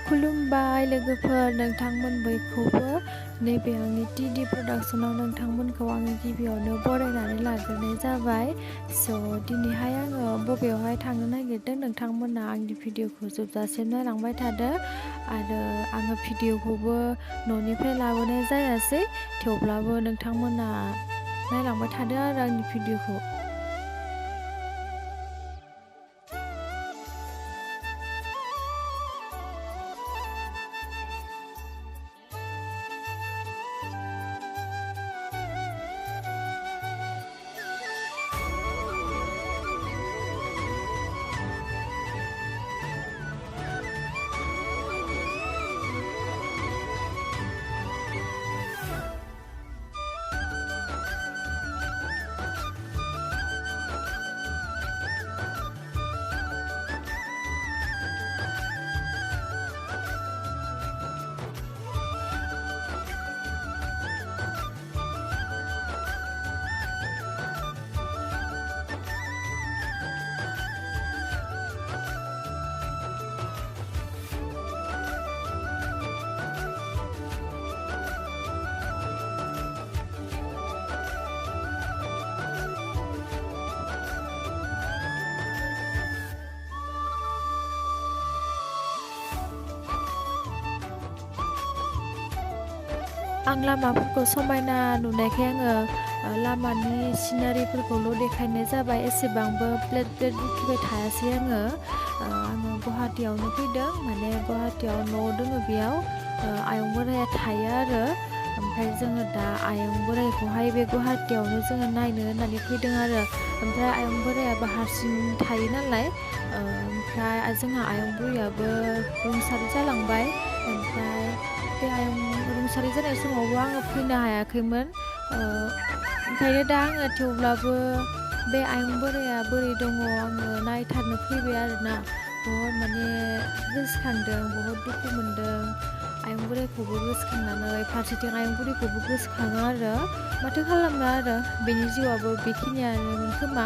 खुलुमबाय लोगोफोर नोंथांमोन बयखौबो नैबे आंनि टिडि प्रडाक्शनाव नोंथांमोनखौ आङो गिबियावनो बरायनानै लाग्रोनाय जाबाय। दिनैहाय आङो बबेयावहाय थांनो नागिरदों नोंथांमोना आंनि भिडिअखौ जोबजासिम नायलांबाय थादो आरो आङो भिडिअखौबो न'निफ्राय लाबोनाय जायासै थेवब्लाबो नोंथांमोना नायलांबाय थादो आरो आंनि भिडिअखौ। आं लामाफोरखौ समायना नुनायखाय आङो लामानि सिनारिफोरखौल' देखायनाय जाबाय, एसेबांबो प्लेट बुखिबाय थायासै आङो। आङो गुवाहाटीयावनो फैदों, माने गुवाहाटीयाव न' दङ, बेयाव आयं बोराया थायो आरो। ओमफ्राय जोङो दा आयं बोराइखौहाय बे गुवाहाटीयावनो जोङो नायनो होननानै फैदों आरो। ओमफ्राय आयं बोरायाबो हारसिं थायो नालाय, ओमफ्राय जोंहा आयं बुरैयाबो रुंसारि जालांबाय। ओमफ्राय बे आयं रुंसारि जानाय समावबो आङो फैनो हायाखैमोन, ओंखायनो दा आङो थेवब्लाबो बे आयं बोराया बोरै दङ आङो नायथारनो फैबाय आरोना। बहुद माने गोसोखांदों, बहुद दुखु मोनदों। आयं बोराइखौबो गोसोखांनानै फारसेथिं आयं बुरैखौबो गोसोखाङो आरो। माथो खालामनो आरो, बेनि जिउआबो बेखिनियानोमोन खोमा।